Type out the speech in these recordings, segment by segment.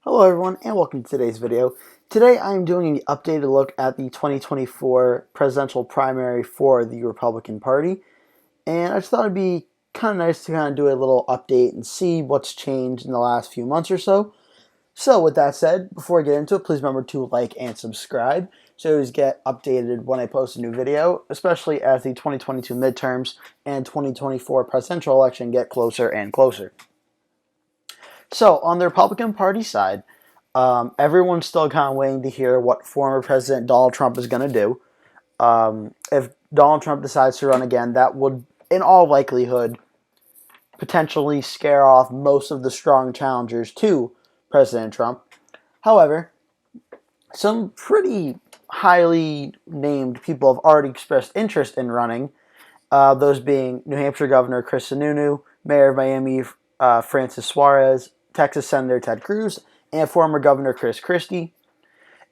Hello everyone and welcome to today's video. Today I am doing an updated look at the 2024 presidential primary for the Republican Party, and I just thought it'd be kind of nice to kind of do a little update and see what's changed in the last few months or so. So with that said, before I get into it, please remember to like and subscribe so you always get updated when I post a new video, especially as the 2022 midterms and 2024 presidential election get closer and closer. So, on the Republican Party side, everyone's still kind of waiting to hear what former President Donald Trump is going to do. If Donald Trump decides to run again, that would, in all likelihood, potentially scare off most of the strong challengers to President Trump. However, some pretty highly named people have already expressed interest in running, those being New Hampshire Governor Chris Sununu, Mayor of Miami Francis Suarez, Texas Senator Ted Cruz, and former Governor Chris Christie.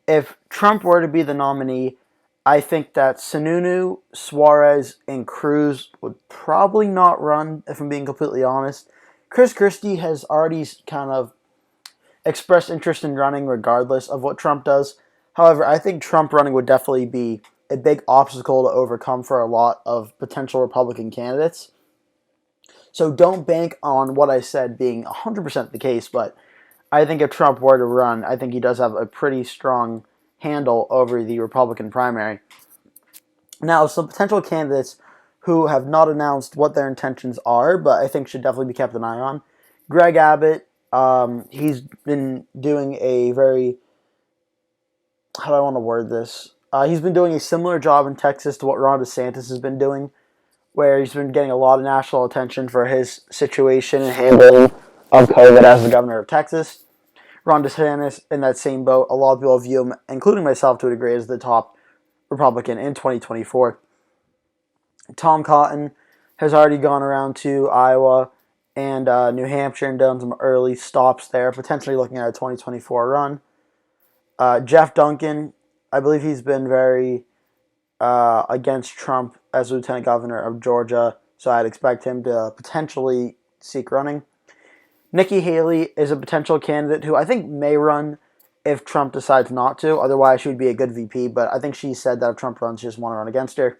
If Trump were to be the nominee, I think that Sununu, Suarez, and Cruz would probably not run, if I'm being completely honest. Chris Christie has already kind of expressed interest in running regardless of what Trump does. However, I think Trump running would definitely be a big obstacle to overcome for a lot of potential Republican candidates. So don't bank on what I said being 100% the case, but I think if Trump were to run, I think he does have a pretty strong handle over the Republican primary. Now, some potential candidates who have not announced what their intentions are, but I think should definitely be kept an eye on. Greg Abbott, he's been doing a very, how do I want to word this? He's been doing a similar job in Texas to what Ron DeSantis has been doing, where he's been getting a lot of national attention for his situation and handling of COVID as the governor of Texas. Ron DeSantis in that same boat. A lot of people view him, including myself to a degree, as the top Republican in 2024. Tom Cotton has already gone around to Iowa and New Hampshire and done some early stops there, potentially looking at a 2024 run. Jeff Duncan, I believe he's been very against Trump as lieutenant governor of Georgia, so I'd expect him to potentially seek running. Nikki Haley is a potential candidate who I think may run if Trump decides not to. Otherwise, she would be a good VP, but I think she said that if Trump runs, she just want to run against her.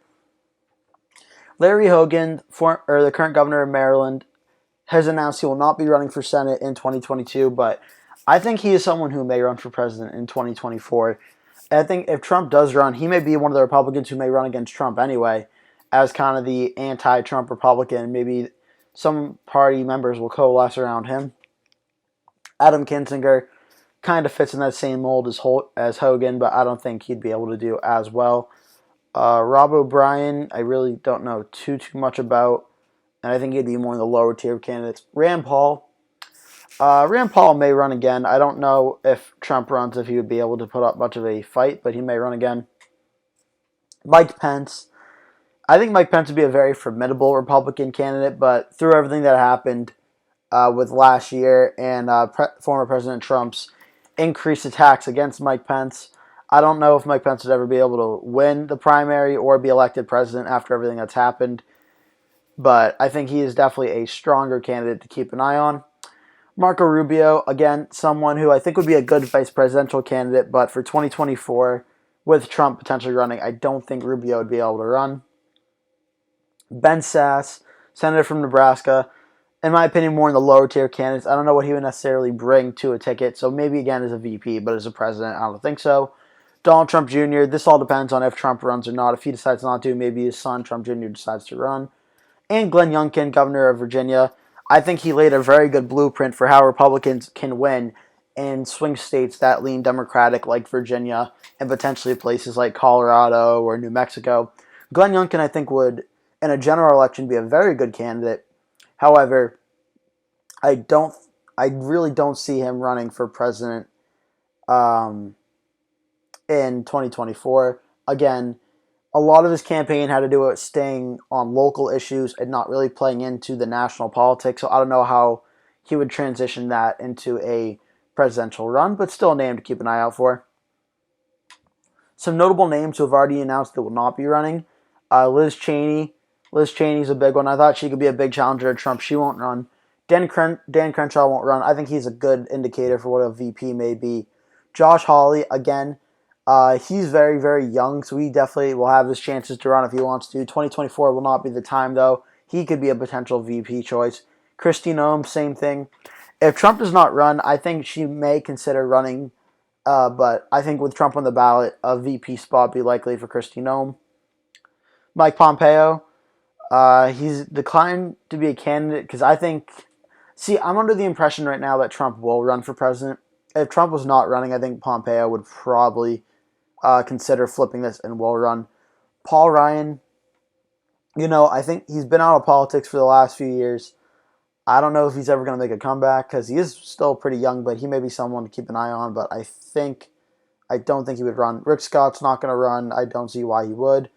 Larry Hogan, the current governor of Maryland, has announced he will not be running for Senate in 2022, but I think he is someone who may run for president in 2024. I think if Trump does run, he may be one of the Republicans who may run against Trump anyway, as kind of the anti-Trump Republican. Maybe some party members will coalesce around him. Adam Kinzinger kind of fits in that same mold as Hogan, but I don't think he'd be able to do as well. Rob O'Brien, I really don't know too much about, and I think he'd be more in the lower tier of candidates. Rand Paul may run again. I don't know if Trump runs, if he would be able to put up much of a fight, but he may run again. Mike Pence. I think Mike Pence would be a very formidable Republican candidate, but through everything that happened with last year and former President Trump's increased attacks against Mike Pence, I don't know if Mike Pence would ever be able to win the primary or be elected president after everything that's happened. But I think he is definitely a stronger candidate to keep an eye on. Marco Rubio, again, someone who I think would be a good vice presidential candidate, but for 2024, with Trump potentially running, I don't think Rubio would be able to run. Ben Sasse, senator from Nebraska, in my opinion, more in the lower tier candidates. I don't know what he would necessarily bring to a ticket, so maybe again as a VP, but as a president, I don't think so. Donald Trump Jr., this all depends on if Trump runs or not. If he decides not to, maybe his son, Trump Jr., decides to run. And Glenn Youngkin, governor of Virginia. I think he laid a very good blueprint for how Republicans can win in swing states that lean Democratic like Virginia and potentially places like Colorado or New Mexico. Glenn Youngkin, I think, would, in a general election, be a very good candidate. However, I really don't see him running for president in 2024. Again, a lot of his campaign had to do with staying on local issues and not really playing into the national politics. So I don't know how he would transition that into a presidential run, but still a name to keep an eye out for. Some notable names who have already announced they will not be running. Liz Cheney. Liz Cheney's a big one. I thought she could be a big challenger to Trump. She won't run. Dan Crenshaw won't run. I think he's a good indicator for what a VP may be. Josh Hawley, again, he's very, very young, so he definitely will have his chances to run if he wants to. 2024 will not be the time, though. He could be a potential VP choice. Kristi Noem, same thing. If Trump does not run, I think she may consider running, but I think with Trump on the ballot, a VP spot be likely for Kristi Noem. Mike Pompeo, he's declined to be a candidate because I think. See, I'm under the impression right now that Trump will run for president. If Trump was not running, I think Pompeo would probably consider flipping this and will run. Paul Ryan, I think he's been out of politics for the last few years. I don't know if he's ever going to make a comeback because he is still pretty young, but he may be someone to keep an eye on. But I don't think he would run. Rick Scott's not going to run. I don't see why he would.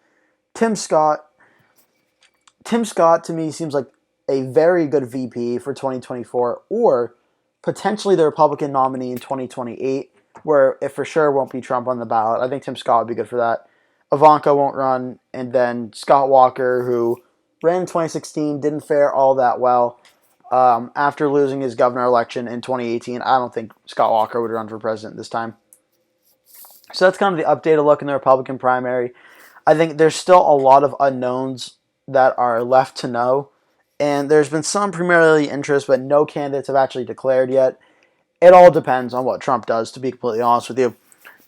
Tim Scott. Tim Scott to me seems like a very good VP for 2024, or potentially the Republican nominee in 2028, where it for sure won't be Trump on the ballot. I think Tim Scott would be good for that. Ivanka won't run, and then Scott Walker, who ran in 2016, didn't fare all that well. After losing his governor election in 2018, I don't think Scott Walker would run for president this time. So that's kind of the updated look in the Republican primary. I think there's still a lot of unknowns that are left to know. And there's been some preliminary interest, but no candidates have actually declared yet. It all depends on what Trump does, to be completely honest with you.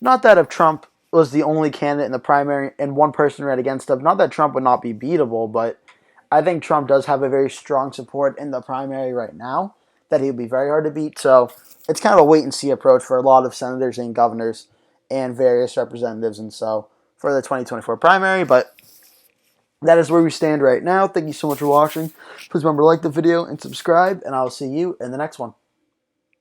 Not that if Trump was the only candidate in the primary and one person ran against him, not that Trump would not be beatable, but I think Trump does have a very strong support in the primary right now that he would be very hard to beat. So it's kind of a wait-and-see approach for a lot of senators and governors and various representatives and so for the 2024 primary, but that is where we stand right now. Thank you so much for watching. Please remember to like the video and subscribe, and I'll see you in the next one.